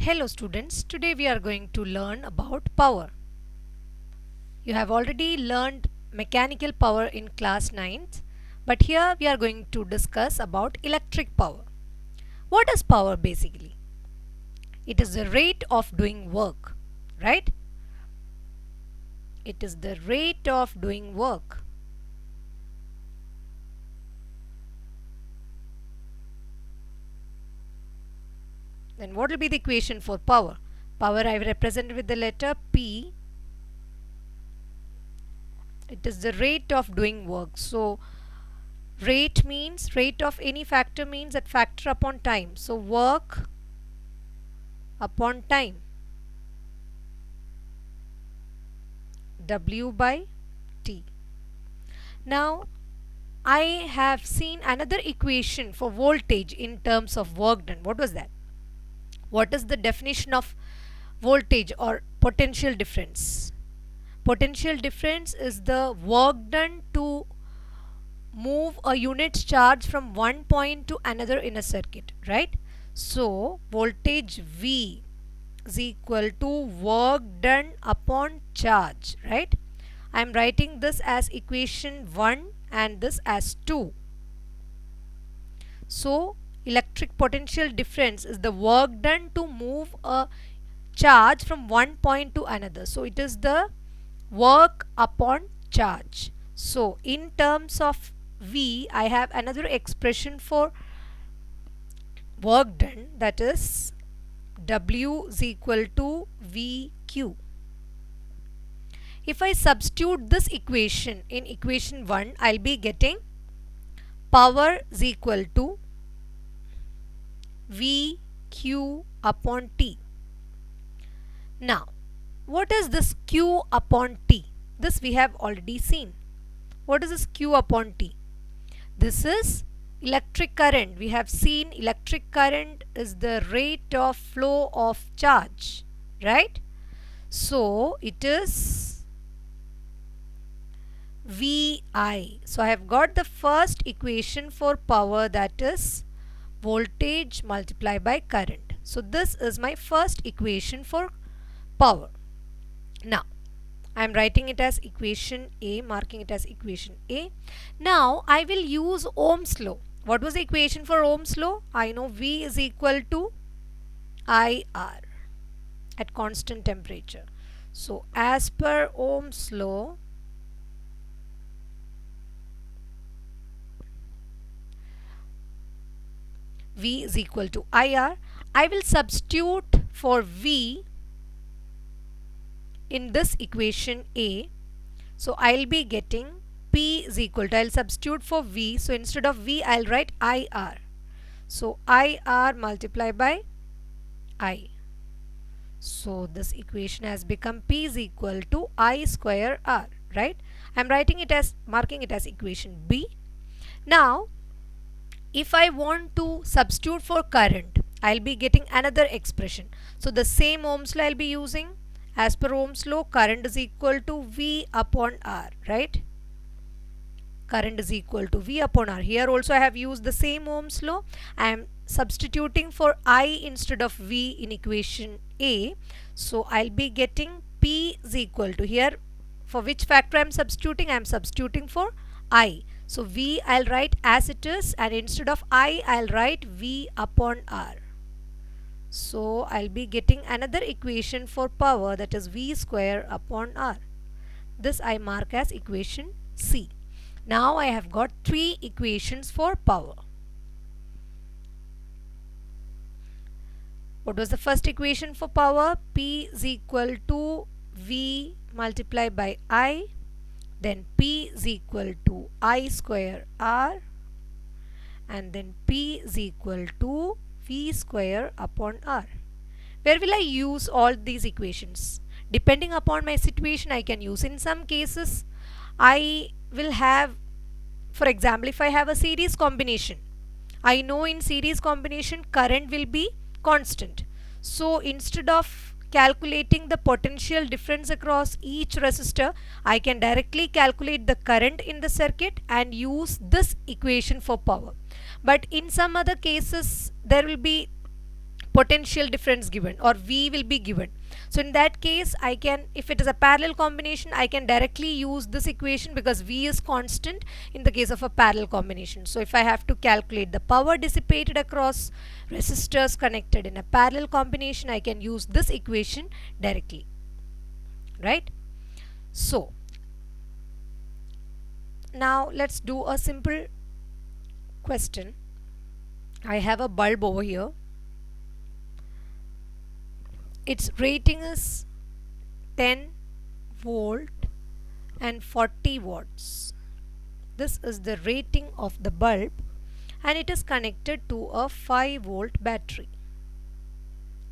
Hello students, today we are going to learn about power. You have already learned mechanical power in class 9th, but here we are going to discuss about electric power. What is power basically? It is the rate of doing work, right? It is the rate of doing work. Then what will be the equation for power? Power I have represented with the letter P. It is the rate of doing work. So rate means rate of any factor means that factor upon time. So work upon time. W by T. Now I have seen another equation for voltage in terms of work done. What was that? What is the definition of voltage or potential difference? Potential difference is the work done to move a unit charge from one point to another in a circuit, right? So voltage V is equal to work done upon charge, right? I am writing this as equation 1 and this as 2. So electric potential difference is the work done to move a charge from one point to another. So it is the work upon charge. So in terms of V, I have another expression for work done, that is W is equal to VQ. If I substitute this equation in equation 1, I'll be getting power is equal to VQ upon T. Now, what is this Q upon T? This we have already seen. What is this Q upon T? This is electric current. We have seen electric current is the rate of flow of charge, right? So it is VI. So I have got the first equation for power, that is voltage multiplied by current. So this is my first equation for power. Now I am writing it as equation A, marking it as equation A. Now I will use Ohm's law. What was the equation for Ohm's law? I know V is equal to IR at constant temperature. So as per Ohm's law, V is equal to IR. I will substitute for V in this equation A. So I'll be getting P is equal to, I'll substitute for V. So instead of V, I'll write IR. So IR multiplied by I. So this equation has become P is equal to I square R, right? I'm writing it as, marking it as equation B. Now if I want to substitute for current, I'll be getting another expression. So the same Ohm's law I'll be using. As per Ohm's law, current is equal to V upon R, right? Current is equal to V upon R. Here also I have used the same Ohm's law. I am substituting for I instead of V in equation A. So I'll be getting P is equal to, here for which factor I am substituting? I am substituting for I. So V I'll write as it is, and instead of I, I'll write V upon R. So I'll be getting another equation for power, that is V square upon R. This I mark as equation C. Now I have got 3 equations for power. What was the first equation for power? P is equal to V multiplied by I. Then P is equal to I square R. And then P is equal to V square upon R. Where will I use all these equations? Depending upon my situation, I can use. In some cases, I will have, for example, if I have a series combination, I know in series combination current will be constant. So instead of calculating the potential difference across each resistor, I can directly calculate the current in the circuit and use this equation for power. But in some other cases, there will be potential difference given, or V will be given. So in that case, I can, if it is a parallel combination, I can directly use this equation because V is constant in the case of a parallel combination. So if I have to calculate the power dissipated across resistors connected in a parallel combination, I can use this equation directly, right? So now let's do a simple question. I have a bulb over here. Its rating is 10 volt and 40 watts. This is the rating of the bulb, and it is connected to a 5 volt battery.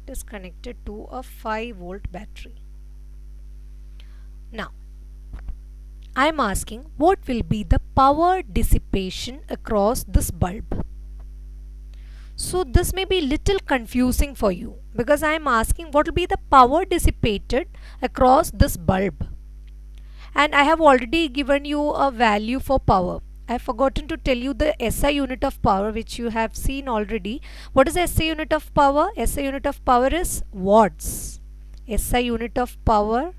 It is connected to a 5 volt battery. Now I am asking, what will be the power dissipation across this bulb? So this may be little confusing for you because I am asking what will be the power dissipated across this bulb, and I have already given you a value for power. I have forgotten to tell you the SI unit of power, which you have seen already. What is the SI unit of power? SI unit of power is watts. SI unit of power,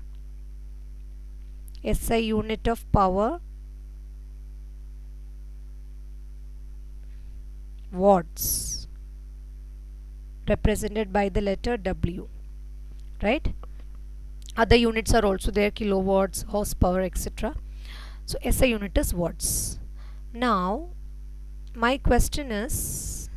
SI unit of power, watts, represented by the letter W, right? Other units are also there, kilowatts, horsepower, etc. So SI unit is watts. Now my question is,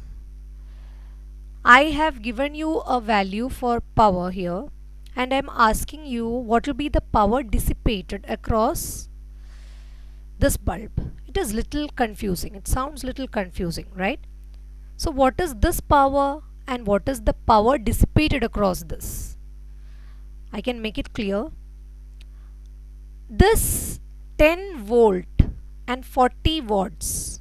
I have given you a value for power here, and I am asking you what will be the power dissipated across this bulb. It is little confusing. It sounds little confusing, right? So what is this power and what is the power dissipated across this? I can make it clear. This 10 volt and 40 watts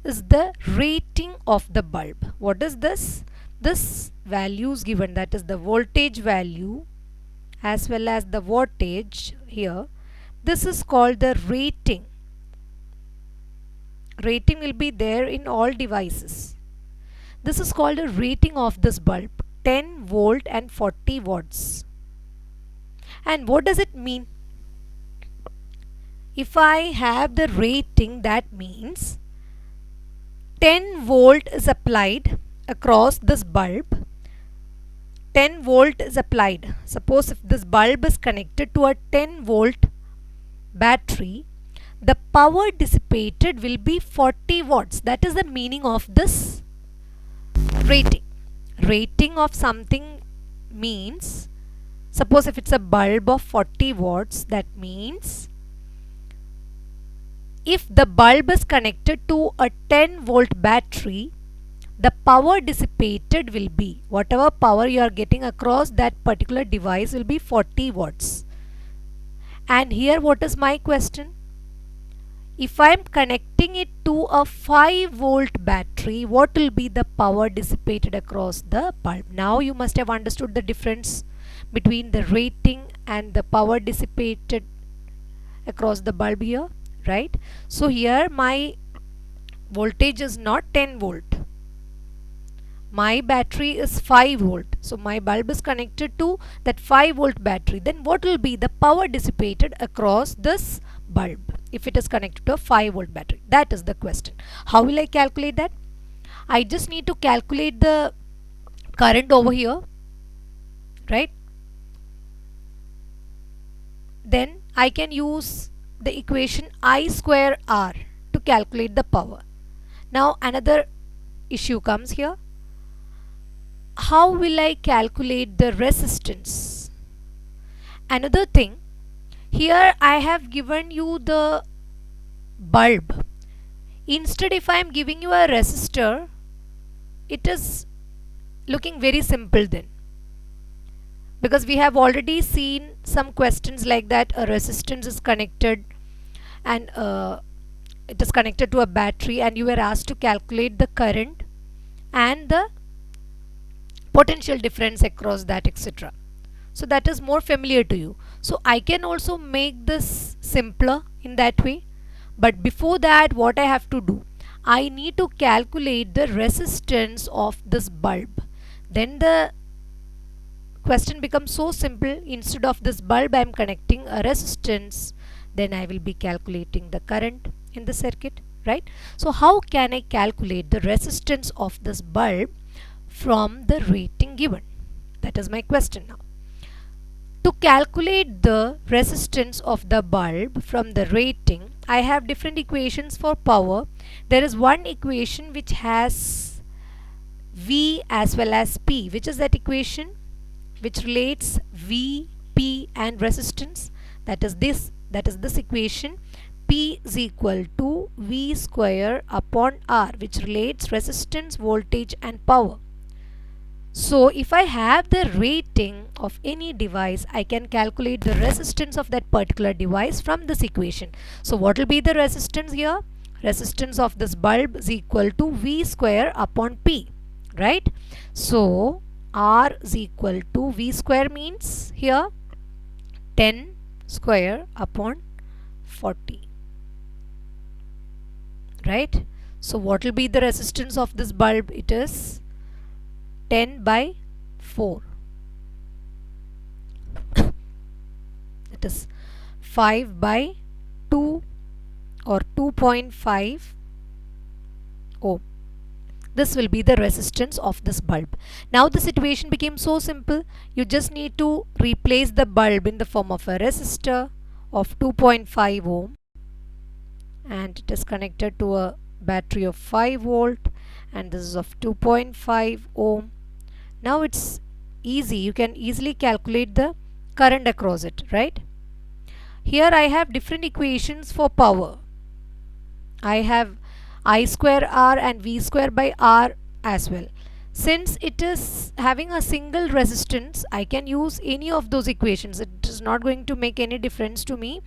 is the rating of the bulb. What is this? This value is given, that is the voltage value as well as the wattage here. This is called the rating. Rating will be there in all devices. This is called a rating of this bulb, 10 volt and 40 watts. And what does it mean? If I have the rating, that means 10 volt is applied across this bulb. 10 volt is applied. Suppose if this bulb is connected to a 10 volt battery, the power dissipated will be 40 watts. That is the meaning of this rating. Rating of something means, suppose if it's a bulb of 40 watts, that means if the bulb is connected to a 10 volt battery, the power dissipated will be, whatever power you are getting across that particular device will be 40 watts. And here what is my question? If I am connecting it to a 5 volt battery, what will be the power dissipated across the bulb? Now you must have understood the difference between the rating and the power dissipated across the bulb here, right? So here my voltage is not 10 volt. My battery is 5 volt. So my bulb is connected to that 5 volt battery. Then what will be the power dissipated across this bulb if it is connected to a 5 volt battery? That is the question. How will I calculate that? I just need to calculate the current over here, right? Then I can use the equation I square R to calculate the power. Now another issue comes here. How will I calculate the resistance? Another thing, here I have given you the bulb. Instead, if I am giving you a resistor, it is looking very simple then, because we have already seen some questions like that. A resistance is connected and it is connected to a battery, and you were asked to calculate the current and the potential difference across that, etc. So that is more familiar to you. So I can also make this simpler in that way. But before that, what I have to do, I need to calculate the resistance of this bulb. then the question becomes so simple. Instead of this bulb, I am connecting a resistance, then I will be calculating the current in the circuit, right? So how can I calculate the resistance of this bulb from the rating given? That is my question now. To calculate the resistance of the bulb from the rating, I have different equations for power. There is one equation which has V as well as P. Which is that equation? Which relates V, P and resistance. That is this equation. P is equal to V square upon R, which relates resistance, voltage and power. So if I have the rating of any device, I can calculate the resistance of that particular device from this equation. So what will be the resistance here? Resistance of this bulb is equal to V square upon P, right? So R is equal to V square means here 10 square upon 40, right? So what will be the resistance of this bulb? It is 10 by 4. It is 5 by 2 or 2.5 ohm. This will be the resistance of this bulb. Now the situation became so simple. You just need to replace the bulb in the form of a resistor of 2.5 ohm, and it is connected to a battery of 5 volt, and this is of 2.5 ohm. Now it's easy. You can easily calculate the current across it, right? Here I have different equations for power. I have I square R and V square by R as well. Since it is having a single resistance, I can use any of those equations. It is not going to make any difference to me.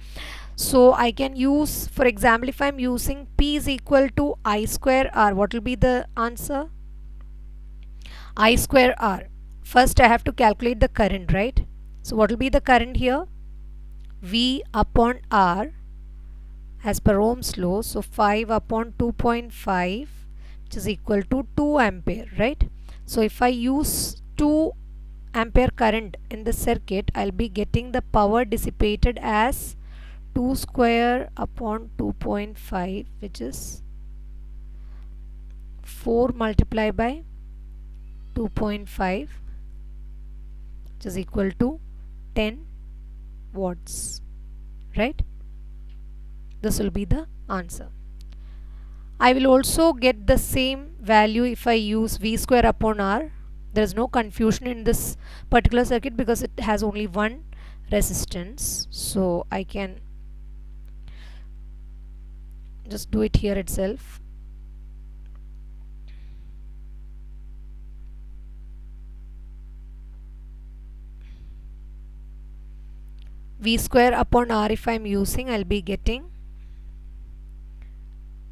So I can use, for example, if I am using P is equal to I square R, what will be the answer? I square R. First I have to calculate the current, right? So what will be the current here? V upon R as per Ohm's law. So 5 upon 2.5, which is equal to 2 ampere, right? So if I use 2 ampere current in the circuit, I'll be getting the power dissipated as 2 square upon 2.5, which is 4 multiplied by 2.5, which is equal to 10 watts, right? This will be the answer. I will also get the same value if I use V square upon R. There is no confusion in this particular circuit because it has only one resistance, so I can just do it here itself. V square upon R if I am using, I'll be getting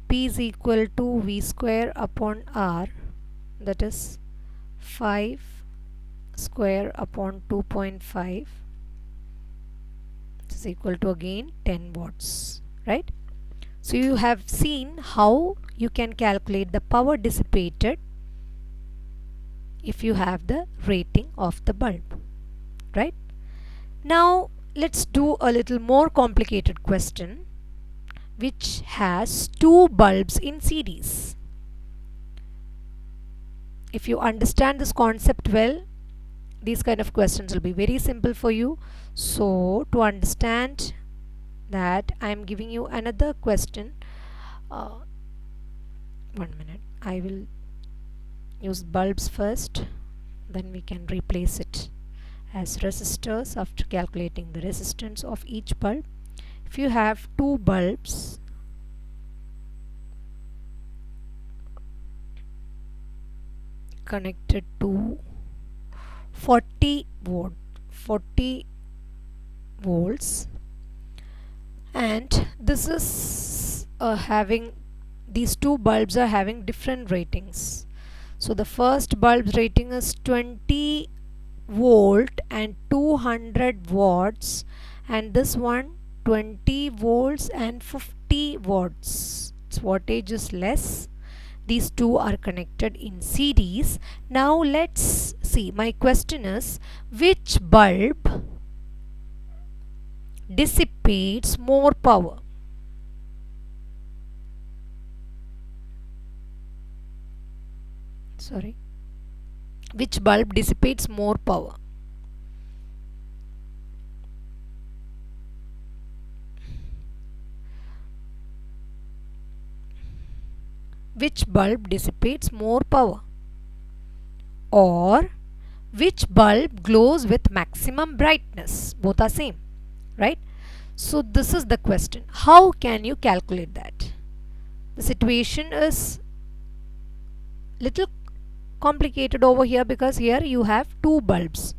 P is equal to V square upon R, that is 5 square upon 2.5, which is equal to again 10 watts, right? So you have seen how you can calculate the power dissipated if you have the rating of the bulb, right? Now let's do a little more complicated question which has two bulbs in series. If you understand this concept well, these kind of questions will be very simple for you. So to understand that, I am giving you another question. 1 minute. I will use bulbs first, then we can replace it as resistors after calculating the resistance of each bulb. If you have two bulbs, connected to 40 volts, and this is having, these two bulbs are having different ratings. So the first bulb's rating is 20 volt and 200 watts, and this one 20 volts and 50 watts. Its wattage is less. These two are connected in series. Now let's see, my question is, which bulb dissipates more power? Sorry, which bulb dissipates more power? Which bulb dissipates more power? Or which bulb glows with maximum brightness? Both are same, right? So this is the question. How can you calculate that? The situation is little complicated over here because here you have two bulbs.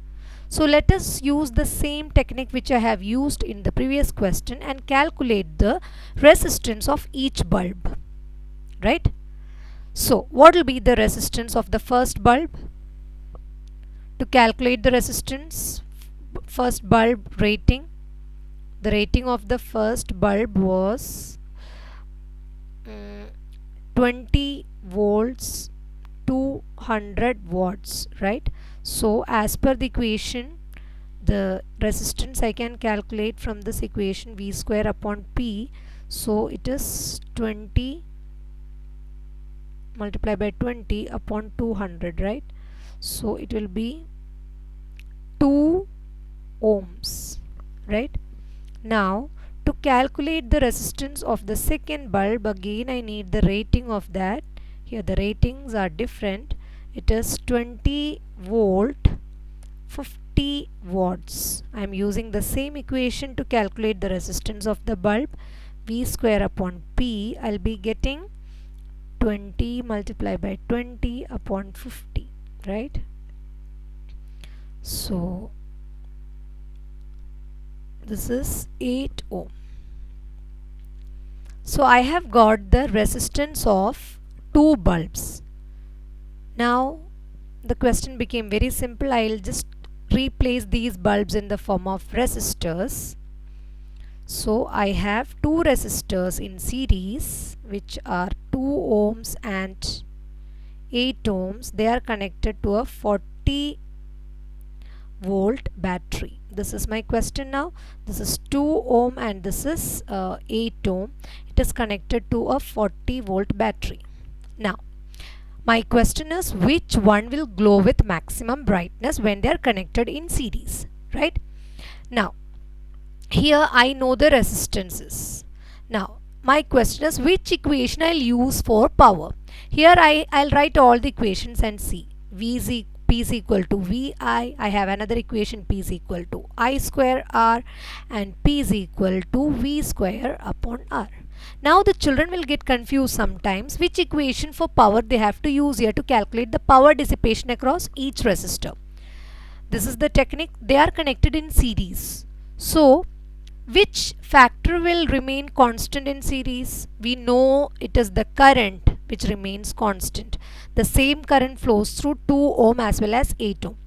So let us use the same technique which I have used in the previous question and calculate the resistance of each bulb, right? So what will be the resistance of the first bulb? To calculate the resistance, first bulb rating, the rating of the first bulb was 20 volts 200 watts, right? So as per the equation, the resistance I can calculate from this equation, V square upon P. So it is 20 multiplied by 20 upon 200, right? So it will be 2 ohms, right? Now to calculate the resistance of the second bulb, again I need the rating of that. Here the ratings are different. It is 20 volt 50 watts. I am using the same equation to calculate the resistance of the bulb. V square upon P, I'll be getting 20 multiplied by 20 upon 50, right? So this is 8 ohm. So I have got the resistance of two bulbs. Now the question became very simple. I'll just replace these bulbs in the form of resistors. So I have two resistors in series which are 2 ohms and 8 ohms. They are connected to a 40 volt battery. This is my question now. This is 2 ohm and this is 8 ohm. It is connected to a 40 volt battery. Now my question is, which one will glow with maximum brightness when they are connected in series, right? Now here I know the resistances. Now my question is, which equation I'll use for power? Here I'll write all the equations and see. P is equal to Vi. I have another equation, P is equal to I square R, and P is equal to V square upon R. Now the children will get confused sometimes which equation for power they have to use here to calculate the power dissipation across each resistor. This is the technique. They are connected in series. So which factor will remain constant in series? We know it is the current which remains constant. The same current flows through 2 ohm as well as 8 ohm.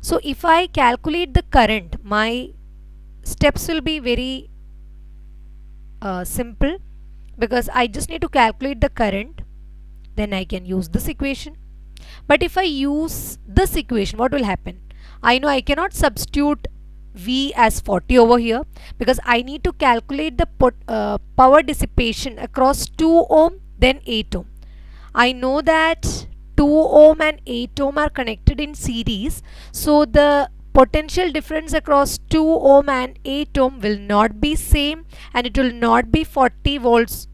So if I calculate the current, my steps will be very simple, because I just need to calculate the current, then I can use this equation. But if I use this equation, what will happen? I know I cannot substitute V as 40 over here because I need to calculate the power dissipation across 2 ohm then 8 ohm. I know that 2 ohm and 8 ohm are connected in series, so the potential difference across 2 ohm and 8 ohm will not be same, and it will not be 40 volts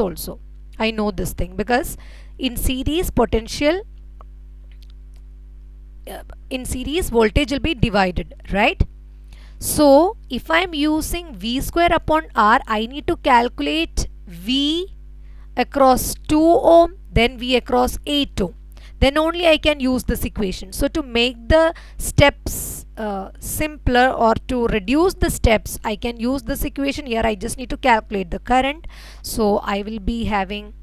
also. I know this thing because in series voltage will be divided, right? So if I am using V square upon R, I need to calculate V across 2 ohm then V across 8 ohm. Then only I can use this equation. So to make the steps simpler, or to reduce the steps, I can use this equation. Here I just need to calculate the current. So I will be having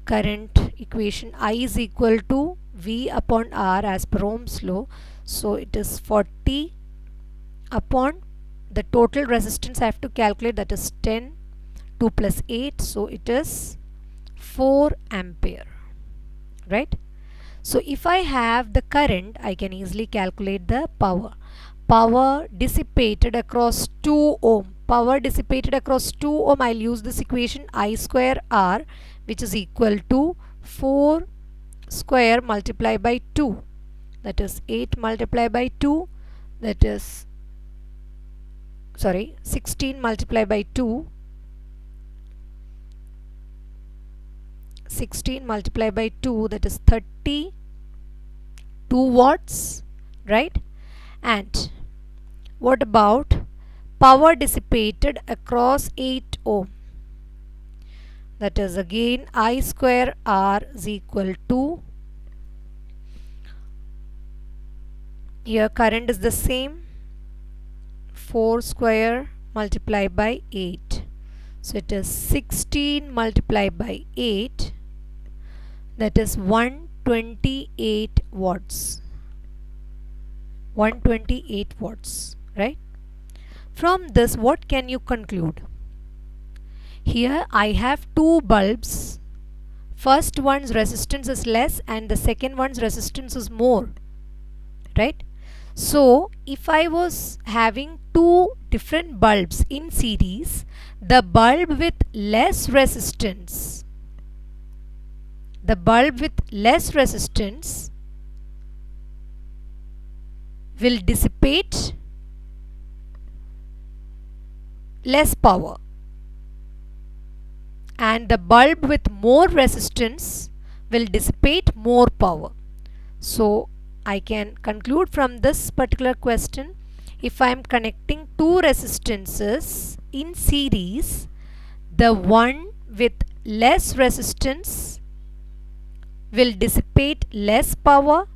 current equation, I is equal to V upon R as per Ohm's law. So it is 40 upon the total resistance I have to calculate, that is 10, 2 plus 8, so it is 4 ampere, right? So if I have the current, I can easily calculate the power. Power dissipated across 2 ohm. Power dissipated across 2 ohm, I'll use this equation I square R, which is equal to 4 square multiplied by 2. That is 8 multiplied by 2. That is, sorry, 16 multiplied by 2. 16 multiplied by 2, that is 32 watts, right? And what about power dissipated across 8 ohm? That is again I square R is equal to, here current is the same, 4 square multiplied by 8. So it is 16 multiplied by 8, that is 128 watts. 128 watts, right? From this, what can you conclude? Here I have two bulbs. First one's resistance is less and the second one's resistance is more, right? So if I was having two different bulbs in series, the bulb with less resistance, will dissipate less power, and the bulb with more resistance will dissipate more power. So I can conclude from this particular question, if I am connecting two resistances in series, the one with less resistance will dissipate less power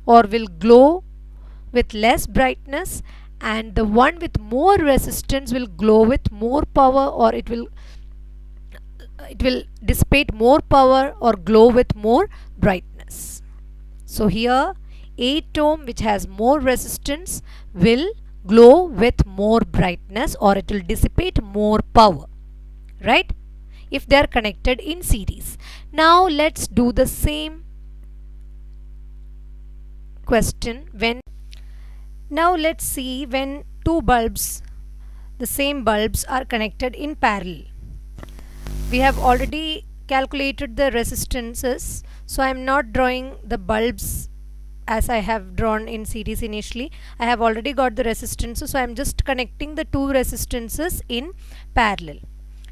or will glow with less brightness, and the one with more resistance will glow with more power, or it will dissipate more power or glow with more brightness. So here 8 ohm, which has more resistance, will glow with more brightness, or it will dissipate more power, right? If they are connected in series. Now let's do the same question when, now let's see when two bulbs, the same bulbs, are connected in parallel. We have already calculated the resistances, so I am not drawing the bulbs as I have drawn in series initially. I have already got the resistances, so I am just connecting the two resistances in parallel.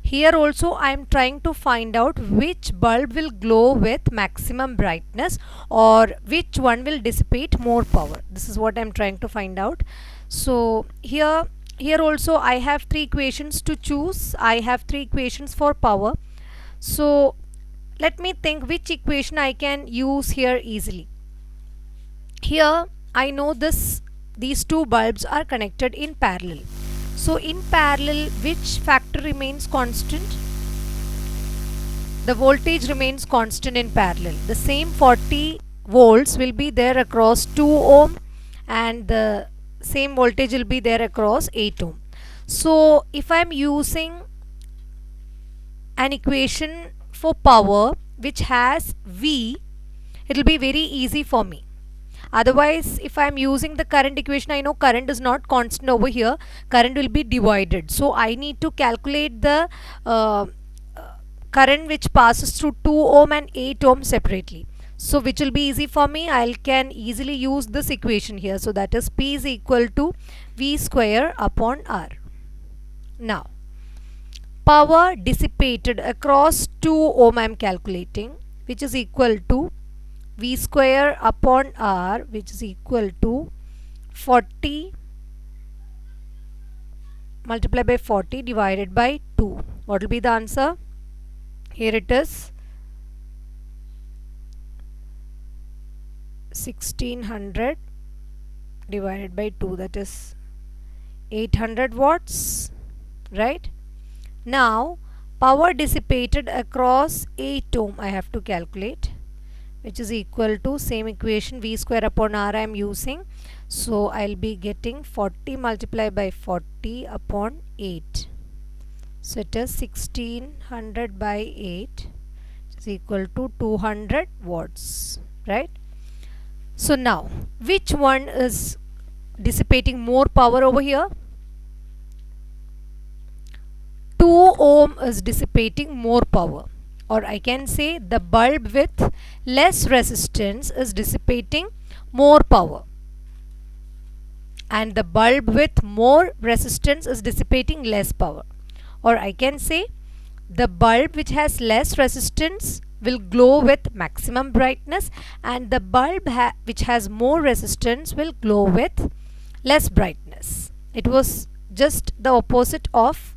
Here also I am trying to find out which bulb will glow with maximum brightness or which one will dissipate more power. This is what I am trying to find out. So here also I have three equations to choose. I have three equations for power. So let me think which equation I can use here easily. Here I know these two bulbs are connected in parallel. So in parallel, which factor remains constant? The voltage remains constant in parallel. The same 40 volts will be there across 2 ohm, and the same voltage will be there across 8 ohm. So if I am using an equation for power which has V, it will be very easy for me. Otherwise, if I am using the current equation, I know current is not constant over here. Current will be divided. So I need to calculate the current which passes through 2 ohm and 8 ohm separately. So which will be easy for me? I can easily use this equation here. So that is P is equal to V square upon R. Now, power dissipated across 2 ohm I am calculating, which is equal to V square upon R, which is equal to 40 multiplied by 40 divided by 2. What will be the answer? Here it is 1600 divided by 2, that is 800 watts, right? Now power dissipated across 8 ohm I have to calculate, which is equal to same equation V square upon R I am using. So I'll be getting 40 multiplied by 40 upon 8. So it is 1600 by 8, which is equal to 200 watts, right? So now, which one is dissipating more power over here? 2 ohm is dissipating more power, or I can say the bulb with less resistance is dissipating more power, and the bulb with more resistance is dissipating less power, or I can say the bulb which has less resistance will glow with maximum brightness, and the bulb which has more resistance will glow with less brightness. It was just the opposite of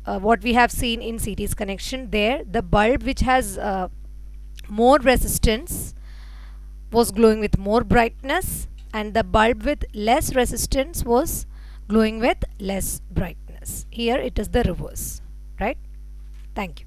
what we have seen in series connection. There the bulb which has more resistance was glowing with more brightness, and the bulb with less resistance was glowing with less brightness. Here it is the reverse, right? Thank you.